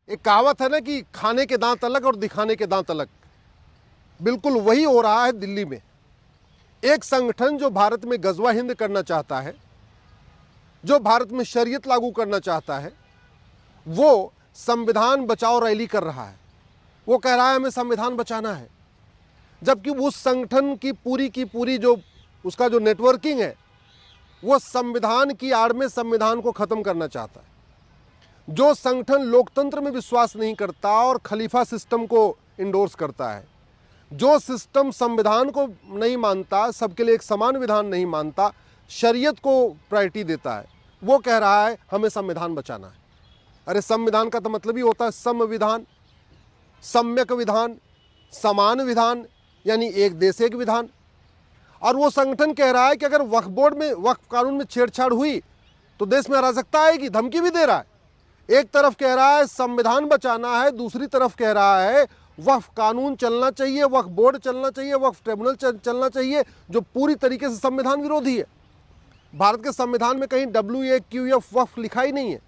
एक कहावत है ना कि खाने के दांत अलग और दिखाने के दांत अलग। बिल्कुल वही हो रहा है दिल्ली में। एक संगठन जो भारत में गजवा हिंद करना चाहता है, जो भारत में शरीयत लागू करना चाहता है, वो संविधान बचाओ रैली कर रहा है। वो कह रहा है हमें संविधान बचाना है, जबकि उस संगठन की पूरी जो उसका जो नेटवर्किंग है वो संविधान की आड़ में संविधान को खत्म करना चाहता है। जो संगठन लोकतंत्र में विश्वास नहीं करता और खलीफा सिस्टम को इंडोर्स करता है, जो सिस्टम संविधान को नहीं मानता, सबके लिए एक समान विधान नहीं मानता, शरीयत को प्रायोरिटी देता है, वो कह रहा है हमें संविधान बचाना है। अरे संविधान का तो मतलब ही होता है संविधान, सम्यक विधान, समान विधान, यानी एक देश एक विधान। और वो संगठन कह रहा है कि अगर वक्फ बोर्ड में, वक्फ कानून में छेड़छाड़ हुई तो देश में अराजकता आएगी, धमकी भी दे रहा है। एक तरफ कह रहा है संविधान बचाना है, दूसरी तरफ कह रहा है वक्फ कानून चलना चाहिए, वक्फ बोर्ड चलना चाहिए, वक्फ ट्रिब्यूनल चलना चाहिए, जो पूरी तरीके से संविधान विरोधी है। भारत के संविधान में कहीं WAQF वक्फ लिखा ही नहीं है।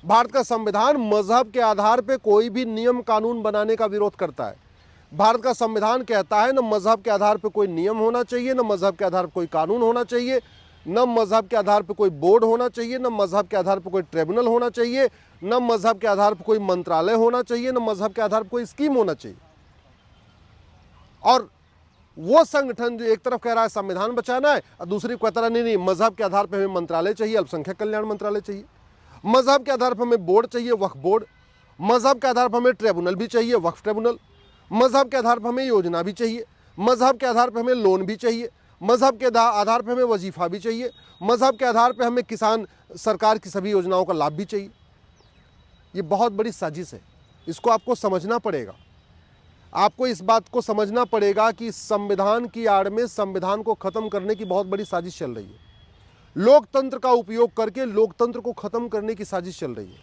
भारत का संविधान मजहब के आधार पर कोई भी नियम कानून बनाने का विरोध करता है। भारत का संविधान कहता है न मजहब के आधार पर कोई नियम होना चाहिए, न मजहब के आधार पर कोई कानून होना चाहिए, न मजहब के आधार पर कोई बोर्ड होना चाहिए, न मजहब के आधार पर कोई ट्रिब्यूनल होना चाहिए, न मजहब के आधार पर कोई मंत्रालय होना चाहिए, न मजहब के आधार पर कोई स्कीम होना चाहिए। और वो संगठन जो एक तरफ कह रहा है संविधान बचाना है और दूसरी कहता है नहीं मजहब के आधार पर हमें मंत्रालय चाहिए, अल्पसंख्यक कल्याण मंत्रालय चाहिए, मजहब के आधार पर हमें बोर्ड चाहिए, वक्फ बोर्ड, मजहब के आधार पर हमें ट्रिब्यूनल भी चाहिए, वक्फ ट्रिब्यूनल, मजहब के आधार पर हमें योजना भी चाहिए, मजहब के आधार पर हमें लोन भी चाहिए, मजहब के आधार पर हमें वजीफा भी चाहिए, मजहब के आधार पर हमें किसान सरकार की सभी योजनाओं का लाभ भी चाहिए। ये बहुत बड़ी साजिश है, इसको आपको समझना पड़ेगा। आपको इस बात को समझना पड़ेगा कि संविधान की आड़ में संविधान को खत्म करने की बहुत बड़ी साजिश चल रही है। लोकतंत्र का उपयोग करके लोकतंत्र को खत्म करने की साजिश चल रही है।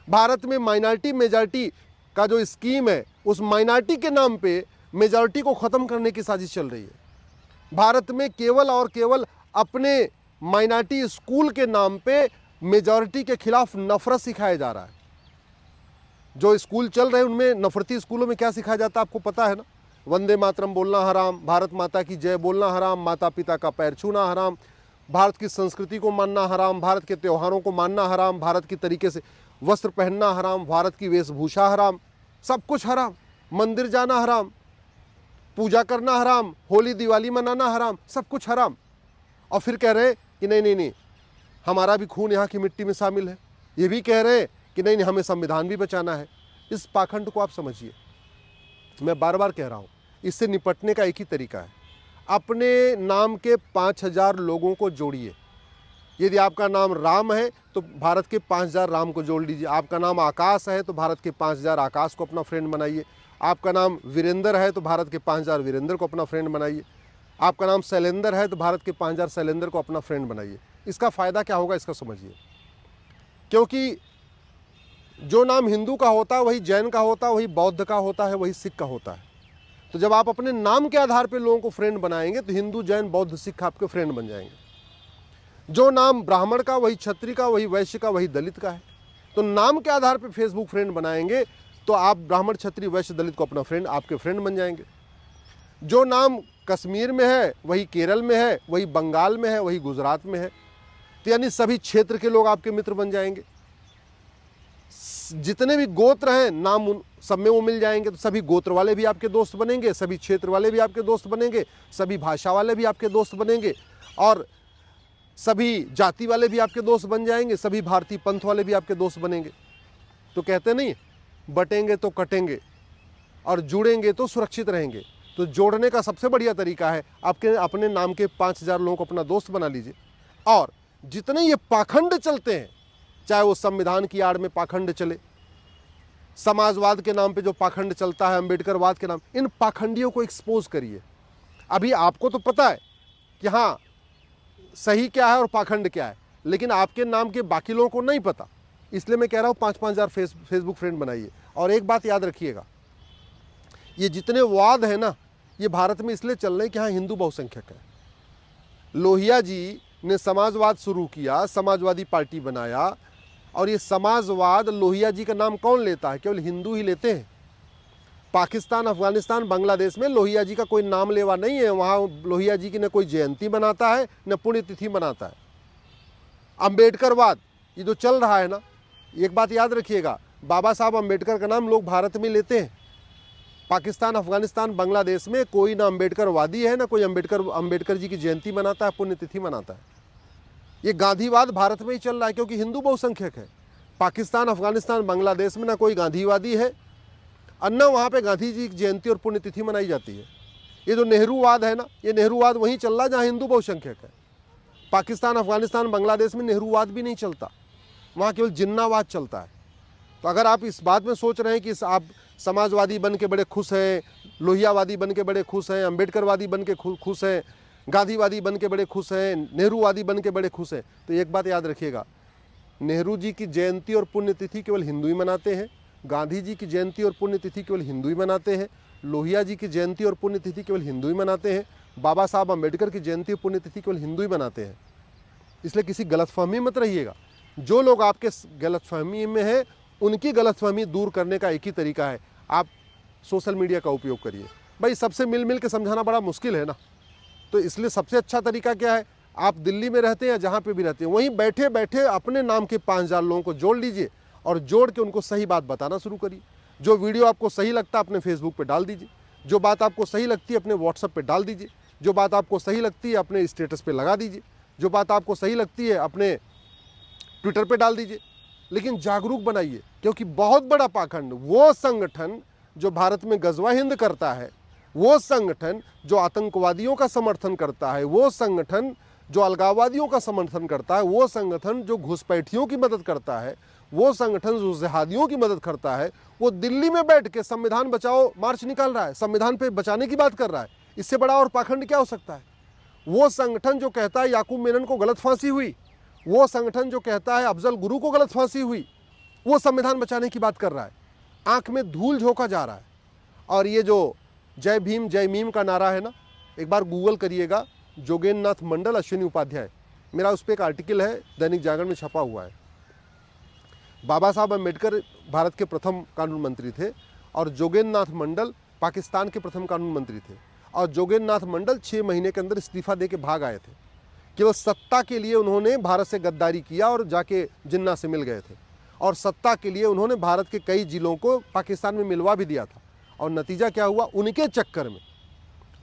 भारत में माइनॉरिटी मेजॉरिटी का जो स्कीम है, उस माइनॉरिटी के नाम पे मेजॉरिटी को खत्म करने की साजिश चल रही है। भारत में केवल और केवल अपने माइनॉरिटी स्कूल के नाम पे मेजॉरिटी के खिलाफ नफरत सिखाया जा रहा है। जो स्कूल चल रहे हैं उनमें नफरती स्कूलों में क्या सिखाया जाता है आपको पता है ना? वंदे मातरम बोलना हराम, भारत माता की जय बोलना हराम, माता पिता का पैर छूना हराम, भारत की संस्कृति को मानना हराम, भारत के त्योहारों को मानना हराम, भारत की तरीके से वस्त्र पहनना हराम, भारत की वेशभूषा हराम, सब कुछ हराम, मंदिर जाना हराम, पूजा करना हराम, होली दिवाली मनाना हराम, सब कुछ हराम। और फिर कह रहे कि नहीं हमारा भी खून यहाँ की मिट्टी में शामिल है। ये भी कह रहे कि नहीं हमें संविधान भी बचाना है। इस पाखंड को आप समझिए। मैं बार बार कह रहा हूँ, इससे निपटने का एक ही तरीका है, अपने नाम के 5000 लोगों को जोड़िए। यदि आपका नाम राम है तो भारत के 5000 राम को जोड़ लीजिए। आपका नाम आकाश है तो भारत के 5000 आकाश को अपना फ्रेंड बनाइए। आपका नाम वीरेंद्र है तो भारत के 5000 वीरेंद्र को अपना फ्रेंड बनाइए। आपका नाम शैलेंद्र है तो भारत के 5000 शैलेंद्र को अपना फ्रेंड बनाइए। इसका फ़ायदा क्या होगा इसका समझिए। क्योंकि जो नाम हिंदू का होता है वही जैन का होता है, वही बौद्ध का होता है, वही सिख का होता है। तो जब आप अपने नाम के आधार पर लोगों को फ्रेंड बनाएंगे तो हिंदू जैन बौद्ध सिख आपके फ्रेंड बन जाएंगे। जो नाम ब्राह्मण का वही क्षत्रिय का, वही वैश्य का, वही दलित का है। तो नाम के आधार पर फेसबुक फ्रेंड बनाएंगे तो आप ब्राह्मण क्षत्रिय वैश्य दलित को अपना फ्रेंड, आपके फ्रेंड बन जाएंगे। जो नाम कश्मीर में है वही केरल में है, वही बंगाल में है, वही गुजरात में है। तो यानी सभी क्षेत्र के लोग आपके मित्र बन जाएंगे। जितने भी गोत्र हैं नाम सब में वो मिल जाएंगे, तो सभी गोत्र वाले भी आपके दोस्त बनेंगे, सभी क्षेत्र वाले भी आपके दोस्त बनेंगे, सभी भाषा वाले भी आपके दोस्त बनेंगे, और सभी जाति वाले भी आपके दोस्त बन जाएंगे, सभी भारतीय पंथ वाले भी आपके दोस्त बनेंगे। तो कहते नहीं, बटेंगे तो कटेंगे और जुड़ेंगे तो सुरक्षित रहेंगे। तो जोड़ने का सबसे बढ़िया तरीका है आपके अपने नाम के 5000 लोगों को अपना दोस्त बना लीजिए। और जितने ये पाखंड चलते हैं, चाहे वो संविधान की आड़ में पाखंड चले, समाजवाद के नाम पे जो पाखंड चलता है, अम्बेडकरवाद के नाम, इन पाखंडियों को एक्सपोज करिए। अभी आपको तो पता है कि हाँ सही क्या है और पाखंड क्या है, लेकिन आपके नाम के बाकी लोगों को नहीं पता। इसलिए मैं कह रहा हूँ 5-5 हज़ार फेसबुक फ्रेंड बनाइए। और एक बात याद रखिएगा, ये जितने वाद है ना, ये भारत में इसलिए चल रहे हैं कि हाँ हिंदू बहुसंख्यक है। लोहिया जी ने समाजवाद शुरू किया, समाजवादी पार्टी बनाया, और ये समाजवाद लोहिया जी का नाम कौन लेता है? केवल हिंदू ही लेते हैं। पाकिस्तान, अफगानिस्तान, बांग्लादेश में लोहिया जी का कोई नाम लेवा नहीं है। वहाँ लोहिया जी की न कोई जयंती मनाता है न पुण्यतिथि मनाता है। अम्बेडकरवाद ये जो चल रहा है ना, एक बात याद रखिएगा, बाबा साहब अम्बेडकर का नाम लोग भारत में लेते हैं। पाकिस्तान, अफगानिस्तान, बांग्लादेश में कोई ना अम्बेडकरवादी है ना कोई अम्बेडकर जी की जयंती मनाता है, पुण्यतिथि मनाता है। ये गांधीवाद भारत में ही चल रहा है क्योंकि हिंदू बहुसंख्यक है। पाकिस्तान, अफगानिस्तान, बांग्लादेश में ना कोई गांधीवादी है और न वहाँ पे गांधी जी की जयंती और पुण्यतिथि मनाई जाती है। ये जो नेहरूवाद है ना, ये नेहरूवाद वहीं चल रहा है जहाँ हिंदू बहुसंख्यक है। पाकिस्तान, अफगानिस्तान, बांग्लादेश में नेहरूवाद भी नहीं चलता, वहाँ केवल जिन्नावाद चलता है। तो अगर आप इस बात में सोच रहे हैं कि आप समाजवादी बन के बड़े खुश हैं, लोहियावादी बन के बड़े खुश हैं, अम्बेडकरवादी बन के खुश हैं, गांधीवादी बन के बड़े खुश हैं, नेहरूवादी बन के बड़े खुश हैं, तो एक बात याद रखिएगा, नेहरू जी की जयंती और पुण्यतिथि केवल हिंदू ही मनाते हैं, गांधी जी की जयंती और पुण्यतिथि केवल हिंदू ही मनाते हैं, लोहिया जी की जयंती और पुण्यतिथि केवल हिंदू ही मनाते हैं, बाबा साहब अम्बेडकर की जयंती और पुण्यतिथि केवल हिंदू ही मनाते हैं। इसलिए किसी गलतफहमी मत रहिएगा। जो लोग आपके गलतफहमी में हैं उनकी गलतफहमी दूर करने का एक ही तरीका है, आप सोशल मीडिया का उपयोग करिए। भाई सबसे मिल के समझाना बड़ा मुश्किल है ना, तो इसलिए सबसे अच्छा तरीका क्या है, आप दिल्ली में रहते हैं या जहाँ पे भी रहते हैं, वहीं बैठे बैठे अपने नाम के 5000 लोगों को जोड़ लीजिए और जोड़ के उनको सही बात बताना शुरू करिए। जो वीडियो आपको सही लगता है अपने फेसबुक पे डाल दीजिए, जो बात आपको सही लगती है अपने व्हाट्सएप पे डाल दीजिए, जो बात आपको सही लगती है अपने स्टेटस पे लगा दीजिए, जो बात आपको सही लगती है अपने ट्विटर पे डाल दीजिए। लेकिन जागरूक बनाइए, क्योंकि बहुत बड़ा पाखंड, वो संगठन जो भारत में गजवा हिंद करता है, वो संगठन जो आतंकवादियों का समर्थन करता है, वो संगठन जो अलगाववादियों का समर्थन करता है, वो संगठन जो घुसपैठियों की मदद करता है, वो संगठन जो जिहादियों की मदद करता है, वो दिल्ली में बैठ के संविधान बचाओ मार्च निकाल रहा है, संविधान पे बचाने की बात कर रहा है। इससे बड़ा और पाखंड क्या हो सकता है? वो संगठन जो कहता है याकूब मेनन को गलत फांसी हुई, वो संगठन जो कहता है अफजल गुरु को गलत फांसी हुई, वो संविधान बचाने की बात कर रहा है। आंख में धूल झोंका जा रहा है। और ये जो जय भीम जय मीम का नारा है ना, एक बार गूगल करिएगा, जोगेंद्र नाथ मंडल, अश्विनी उपाध्याय, मेरा उस पर एक आर्टिकल है, दैनिक जागरण में छपा हुआ है। बाबा साहब अम्बेडकर भारत के प्रथम कानून मंत्री थे और जोगेंद्र नाथ मंडल पाकिस्तान के प्रथम कानून मंत्री थे। और जोगेंद्र नाथ मंडल 6 महीने के अंदर इस्तीफा दे के भाग आए थे। केवल सत्ता के लिए उन्होंने भारत से गद्दारी किया और जाके जिन्ना से मिल गए थे, और सत्ता के लिए उन्होंने भारत के कई जिलों को पाकिस्तान में मिलवा भी दिया था। और नतीजा क्या हुआ, उनके चक्कर में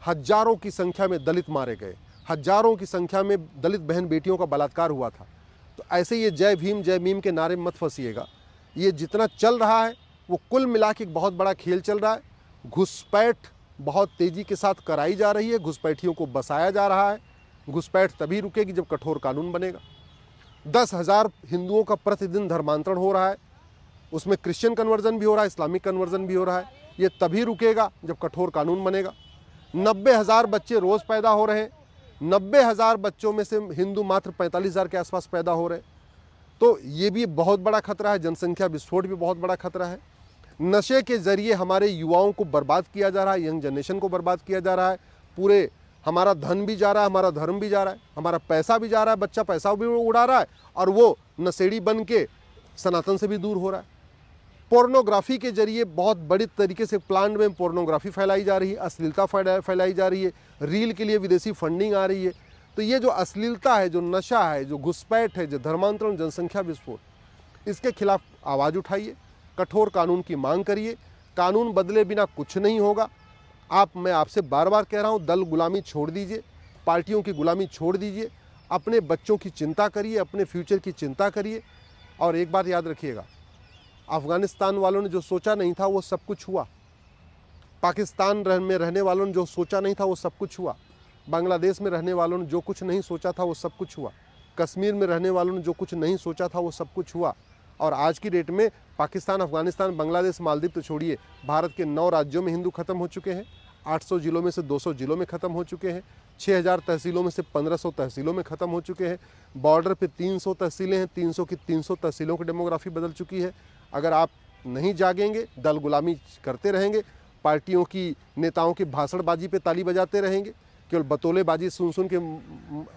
हजारों की संख्या में दलित मारे गए, हजारों की संख्या में दलित बहन बेटियों का बलात्कार हुआ था। तो ऐसे ये जय भीम जय मीम के नारे में मत फंसिएगा। ये जितना चल रहा है वो कुल मिला के एक बहुत बड़ा खेल चल रहा है। घुसपैठ बहुत तेज़ी के साथ कराई जा रही है, घुसपैठियों को बसाया जा रहा है। घुसपैठ तभी रुकेगी जब कठोर कानून बनेगा। 10,000 हिंदुओं का प्रतिदिन धर्मांतरण हो रहा है, उसमें क्रिश्चियन कन्वर्जन भी हो रहा है, इस्लामिक कन्वर्जन भी हो रहा है। ये तभी रुकेगा जब कठोर कानून बनेगा। 90,000 बच्चे रोज़ पैदा हो रहे हैं, 90,000 बच्चों में से हिंदू मात्र 45,000 के आसपास पैदा हो रहे हैं। तो ये भी बहुत बड़ा खतरा है, जनसंख्या विस्फोट भी बहुत बड़ा खतरा है। नशे के जरिए हमारे युवाओं को बर्बाद किया जा रहा है, यंग जनरेशन को बर्बाद किया जा रहा है। पूरे हमारा धन भी जा रहा है, हमारा धर्म भी जा रहा है, हमारा पैसा भी जा रहा है, बच्चा पैसा भी उड़ा रहा है और वो नशेड़ी बन के सनातन से भी दूर हो रहा है। पोर्नोग्राफी के जरिए बहुत बड़ी तरीके से प्लान में पोर्नोग्राफी फैलाई जा रही है, अश्लीलता फैलाई जा रही है, रील के लिए विदेशी फंडिंग आ रही है। तो ये जो अश्लीलता है, जो नशा है, जो घुसपैठ है, जो धर्मांतरण, जनसंख्या विस्फोट, इसके खिलाफ आवाज़ उठाइए, कठोर कानून की मांग करिए। कानून बदले बिना कुछ नहीं होगा। मैं आपसे बार बार कह रहा हूँ, दल गुलामी छोड़ दीजिए, पार्टियों की गुलामी छोड़ दीजिए, अपने बच्चों की चिंता करिए, अपने फ्यूचर की चिंता करिए। और एक बात याद रखिएगा, अफगानिस्तान वालों ने जो सोचा नहीं था वो सब कुछ हुआ, पाकिस्तान में रहने वालों ने जो सोचा नहीं था वो सब कुछ हुआ, बांग्लादेश में रहने वालों ने जो कुछ नहीं सोचा था वो सब कुछ हुआ, कश्मीर में रहने वालों ने जो कुछ नहीं सोचा था वो सब कुछ हुआ। और आज की डेट में पाकिस्तान, अफगानिस्तान, बांग्लादेश, मालदीव तो छोड़िए, भारत के 9 राज्यों में हिंदू खत्म हो चुके हैं। 800 जिलों में से 200 जिलों में ख़त्म हो चुके हैं। 6000 तहसीलों में से 1500 तहसीलों में ख़त्म हो चुके हैं। बॉर्डर पे 300 तहसीलें हैं, 300 की 300 तहसीलों की डेमोग्राफी बदल चुकी है। अगर आप नहीं जागेंगे, दल गुलामी करते रहेंगे, पार्टियों की नेताओं की भाषणबाजी पे ताली बजाते रहेंगे, केवल बतौलेबाजी सुन के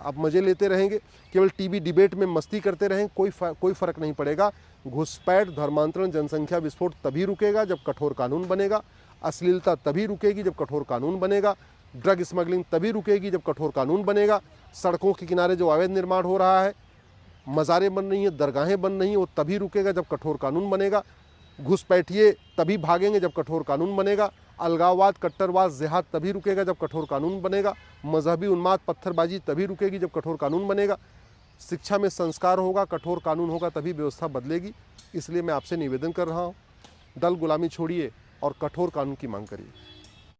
आप मज़े लेते रहेंगे, केवल टीवी डिबेट में मस्ती करते रहें, कोई फ़र्क नहीं पड़ेगा। घुसपैठ, धर्मांतरण, जनसंख्या विस्फोट तभी रुकेगा जब कठोर कानून बनेगा। अश्लीलता तभी रुकेगी जब कठोर कानून बनेगा। ड्रग स्मगलिंग तभी रुकेगी जब कठोर कानून बनेगा। सड़कों के किनारे जो अवैध निर्माण हो रहा है, मज़ारें बन रही हैं, दरगाहें बन रही हैं, वो तभी रुकेगा जब कठोर कानून बनेगा। घुसपैठिए तभी भागेंगे जब कठोर कानून बनेगा। अलगाववाद, कट्टरवाद, जिहाद तभी रुकेगा जब कठोर कानून बनेगा। मजहबी उन्माद, पत्थरबाजी तभी रुकेगी जब कठोर कानून बनेगा। शिक्षा में संस्कार होगा, कठोर कानून होगा, तभी व्यवस्था बदलेगी। इसलिए मैं आपसे निवेदन कर रहा हूँ, दल गुलामी छोड़िए और कठोर कानून की मांग करिए।